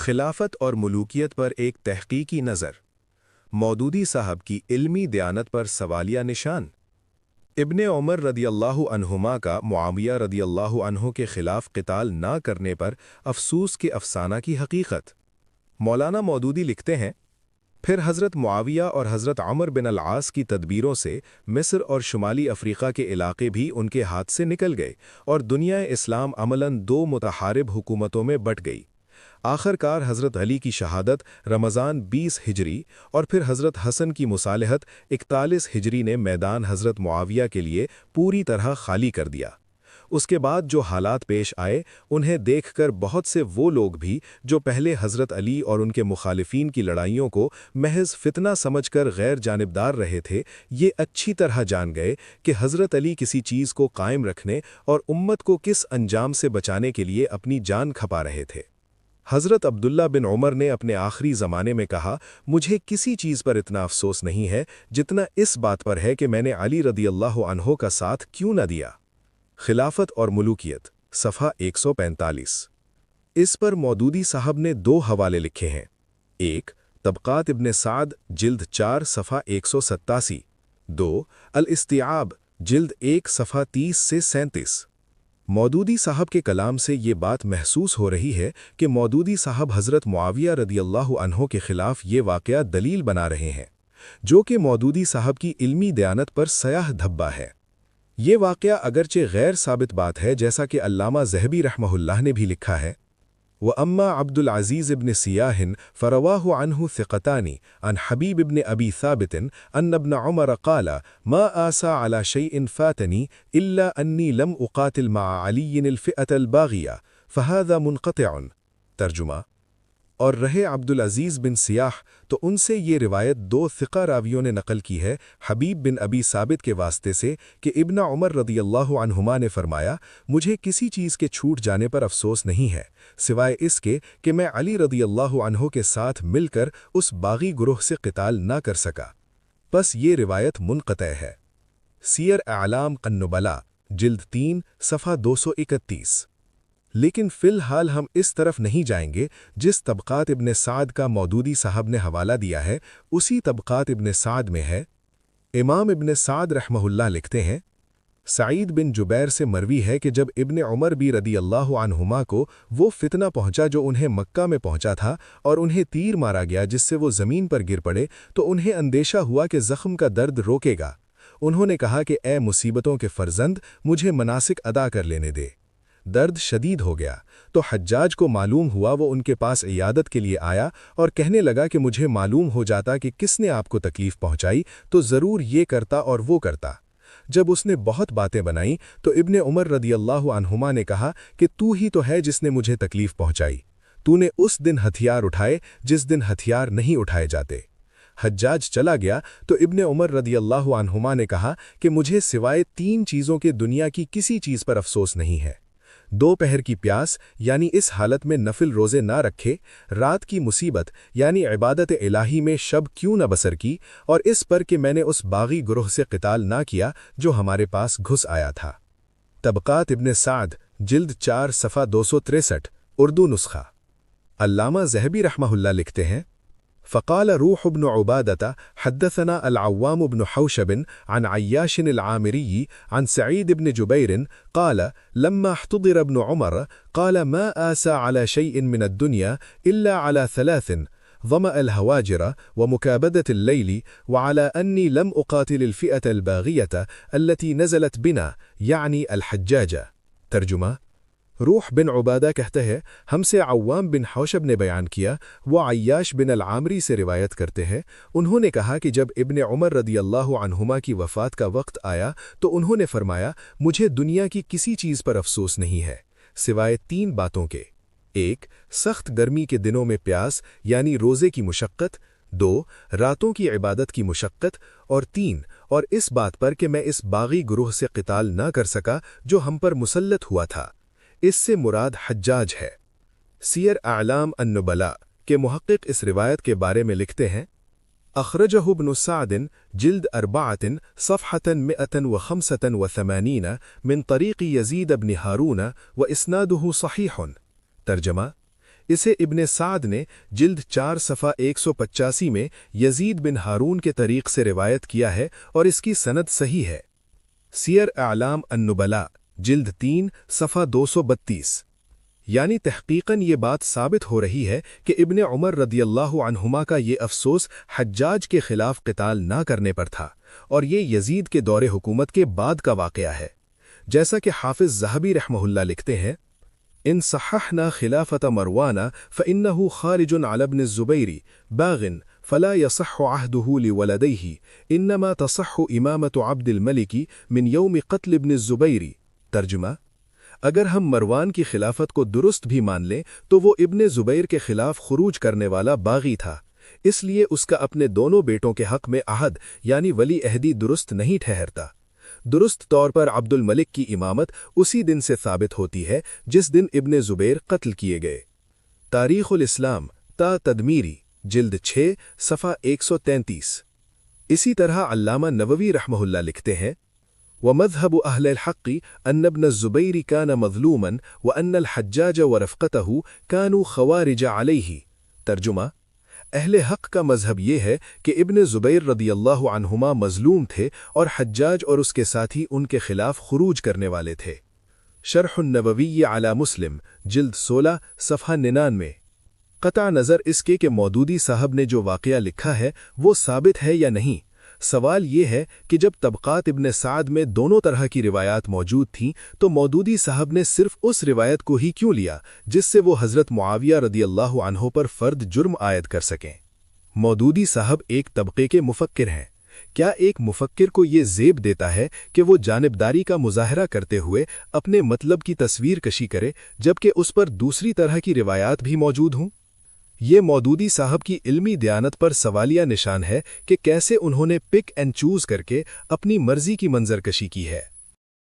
خلافت اور ملوکیت پر ایک تحقیقی نظر مودودی صاحب کی علمی دیانت پر سوالیہ نشان ابن عمر رضی اللہ عنہما کا معاویہ رضی اللہ عنہ کے خلاف قتال نہ کرنے پر افسوس کے افسانہ کی حقیقت مولانا مودودی لکھتے ہیں پھر حضرت معاویہ اور حضرت عمر بن العاص کی تدبیروں سے مصر اور شمالی افریقہ کے علاقے بھی ان کے ہاتھ سے نکل گئے اور دنیا اسلام عملاً دو متحارب حکومتوں میں بٹ گئی آخر کار حضرت علی کی شہادت رمضان 20 ہجری اور پھر حضرت حسن کی مصالحت 41 ہجری نے میدان حضرت معاویہ کے لیے پوری طرح خالی کر دیا اس کے بعد جو حالات پیش آئے انہیں دیکھ کر بہت سے وہ لوگ بھی جو پہلے حضرت علی اور ان کے مخالفین کی لڑائیوں کو محض فتنہ سمجھ کر غیر جانبدار رہے تھے یہ اچھی طرح جان گئے کہ حضرت علی کسی چیز کو قائم رکھنے اور امت کو کس انجام سے بچانے کے لیے اپنی جان کھپا رہے تھے حضرت عبداللہ بن عمر نے اپنے آخری زمانے میں کہا مجھے کسی چیز پر اتنا افسوس نہیں ہے جتنا اس بات پر ہے کہ میں نے علی رضی اللہ عنہ کا ساتھ کیوں نہ دیا خلافت اور ملوکیت صفحہ 145 اس پر مودودی صاحب نے 2 حوالے لکھے ہیں ایک طبقات ابن سعد جلد 4 صفحہ 187 2 الاستیعاب جلد 1 صفحہ 30 سے 37 مودودی صاحب کے کلام سے یہ بات محسوس ہو رہی ہے کہ مودودی صاحب حضرت معاویہ رضی اللہ عنہ کے خلاف یہ واقعہ دلیل بنا رہے ہیں جو کہ مودودی صاحب کی علمی دیانت پر سیاہ دھبا ہے یہ واقعہ اگرچہ غیر ثابت بات ہے جیسا کہ علامہ ذہبی رحمہ اللہ نے بھی لکھا ہے وَأَمَّا عبد العزیز ابن سیاح فَرَوَاهُ عَنْهُ ثِقَتَانِ عن حبیب ابن ابی ثابت ان ابن عمر قال ما آسى على شيء فاتني إلا أني لم أقاتل مع علي الفئة الباغية فهذا منقطع ترجمہ اور رہے عبد العزیز بن سیاح تو ان سے یہ روایت 2 ثقہ راویوں نے نقل کی ہے حبیب بن ابی ثابت کے واسطے سے کہ ابن عمر رضی اللہ عنہما نے فرمایا مجھے کسی چیز کے چھوٹ جانے پر افسوس نہیں ہے سوائے اس کے کہ میں علی رضی اللہ عنہ کے ساتھ مل کر اس باغی گروہ سے قتال نہ کر سکا پس یہ روایت منقطع ہے سیر اعلام النبلاء جلد 3 صفحہ 231 لیکن فی الحال ہم اس طرف نہیں جائیں گے جس طبقات ابن سعد کا مودودی صاحب نے حوالہ دیا ہے اسی طبقات ابن سعد میں ہے امام ابن سعد رحمہ اللہ لکھتے ہیں سعید بن جبیر سے مروی ہے کہ جب ابن عمر بھی رضی اللہ عنہما کو وہ فتنہ پہنچا جو انہیں مکہ میں پہنچا تھا اور انہیں تیر مارا گیا جس سے وہ زمین پر گر پڑے تو انہیں اندیشہ ہوا کہ زخم کا درد روکے گا انہوں نے کہا کہ اے مصیبتوں کے فرزند مجھے مناسک ادا کر لینے دے درد شدید ہو گیا تو حجاج کو معلوم ہوا وہ ان کے پاس عیادت کے لیے آیا اور کہنے لگا کہ مجھے معلوم ہو جاتا کہ کس نے آپ کو تکلیف پہنچائی تو ضرور یہ کرتا اور وہ کرتا جب اس نے بہت باتیں بنائیں تو ابن عمر رضی اللہ عنہما نے کہا کہ تو ہی تو ہے جس نے مجھے تکلیف پہنچائی تو نے اس دن ہتھیار اٹھائے جس دن ہتھیار نہیں اٹھائے جاتے حجاج چلا گیا تو ابن عمر رضی اللہ عنہما نے کہا کہ مجھے سوائے 3 چیزوں کے دنیا کی کسی چیز پر افسوس نہیں ہے 2 پہر کی پیاس یعنی اس حالت میں نفل روزے نہ رکھے رات کی مصیبت یعنی عبادت الہی میں شب کیوں نہ بسر کی اور اس پر کہ میں نے اس باغی گروہ سے قتال نہ کیا جو ہمارے پاس گھس آیا تھا طبقات ابن سعد جلد 4 صفحہ 263 اردو نسخہ علامہ ذہبی رحمہ اللہ لکھتے ہیں فقال روح بن عبادة حدثنا العوام بن حوشب عن عياش العامري عن سعيد بن جبير قال لما احتضر ابن عمر قال ما آسى على شيء من الدنيا إلا على 3 ظمأ الهواجر ومكابدة الليل وعلى أني لم أقاتل الفئة الباغية التي نزلت بنا يعني الحجاج ترجمہ روح بن عبادہ کہتے ہیں ہم سے عوام بن حوشب نے بیان کیا وہ عیاش بن العامری سے روایت کرتے ہیں انہوں نے کہا کہ جب ابن عمر رضی اللہ عنہما کی وفات کا وقت آیا تو انہوں نے فرمایا مجھے دنیا کی کسی چیز پر افسوس نہیں ہے سوائے 3 باتوں کے 1 سخت گرمی کے دنوں میں پیاس یعنی روزے کی مشقت 2 راتوں کی عبادت کی مشقت اور 3 اور اس بات پر کہ میں اس باغی گروہ سے قتال نہ کر سکا جو ہم پر مسلط ہوا تھا اس سے مراد حجاج ہے سیر اعلام النبلاء کے محقق اس روایت کے بارے میں لکھتے ہیں اخرجہ ابن سعد جلد 4 صفحة 185 من طریق یزید بن ہارون واسنادہ صحیح ترجمہ اسے ابن سعد نے جلد 4 صفحہ 185 میں یزید بن ہارون کے طریق سے روایت کیا ہے اور اس کی سند صحیح ہے۔ سیر اعلام النبلاء جلد 3 صفحہ 232۔ یعنی تحقیقاً یہ بات ثابت ہو رہی ہے کہ ابن عمر رضی اللہ عنہما کا یہ افسوس حجاج کے خلاف قتال نہ کرنے پر تھا، اور یہ یزید کے دور حکومت کے بعد کا واقعہ ہے۔ جیسا کہ حافظ ذہبی رحمہ اللہ لکھتے ہیں، ان صححنا خلافت مروان فإنه خارج على ابن الزبير باغ فلا يصح عهده لولديه انما تصح امامة عبد الملك من يوم قتل ابن الزبير۔ ترجمہ: اگر ہم مروان کی خلافت کو درست بھی مان لیں تو وہ ابن زبیر کے خلاف خروج کرنے والا باغی تھا، اس لیے اس کا اپنے دونوں بیٹوں کے حق میں عہد یعنی ولی عہدی درست نہیں ٹھہرتا۔ درست طور پر عبد الملک کی امامت اسی دن سے ثابت ہوتی ہے جس دن ابن زبیر قتل کیے گئے۔ تاریخ الاسلام تا تدمیری جلد 6 صفحہ 133۔ اسی طرح علامہ نووی رحمہ اللہ لکھتے ہیں، وَمَذْهَبُ أَهْلِ الْحَقِّ أَنَّ ابْنَ الزُّبَيْرِ كَانَ مَظْلُومًا وَأَنَّ الْحَجَّاجَ وَرَفْقَتَهُ كَانُوا خَوَارِجَ عَلَيْهِ۔ ترجمہ: اہل حق کا مذہب یہ ہے کہ ابن زبیر رضی اللہ عنہما مظلوم تھے اور حجاج اور اس کے ساتھی ان کے خلاف خروج کرنے والے تھے۔ شرح النووی علی مسلم جلد 16 صفحہ 99۔ قطع نظر اس کے کہ مودودی صاحب نے جو واقعہ لکھا ہے وہ ثابت ہے یا نہیں، سوال یہ ہے کہ جب طبقات ابن سعد میں دونوں طرح کی روایات موجود تھیں تو مودودی صاحب نے صرف اس روایت کو ہی کیوں لیا جس سے وہ حضرت معاویہ رضی اللہ عنہ پر فرد جرم عائد کر سکیں؟ مودودی صاحب ایک طبقے کے مفکر ہیں۔ کیا ایک مفکر کو یہ زیب دیتا ہے کہ وہ جانبداری کا مظاہرہ کرتے ہوئے اپنے مطلب کی تصویر کشی کرے جبکہ اس پر دوسری طرح کی روایات بھی موجود ہوں؟ یہ مودودی صاحب کی علمی دیانت پر سوالیہ نشان ہے کہ کیسے انہوں نے پک اینڈ چوز کر کے اپنی مرضی کی منظر کشی کی ہے۔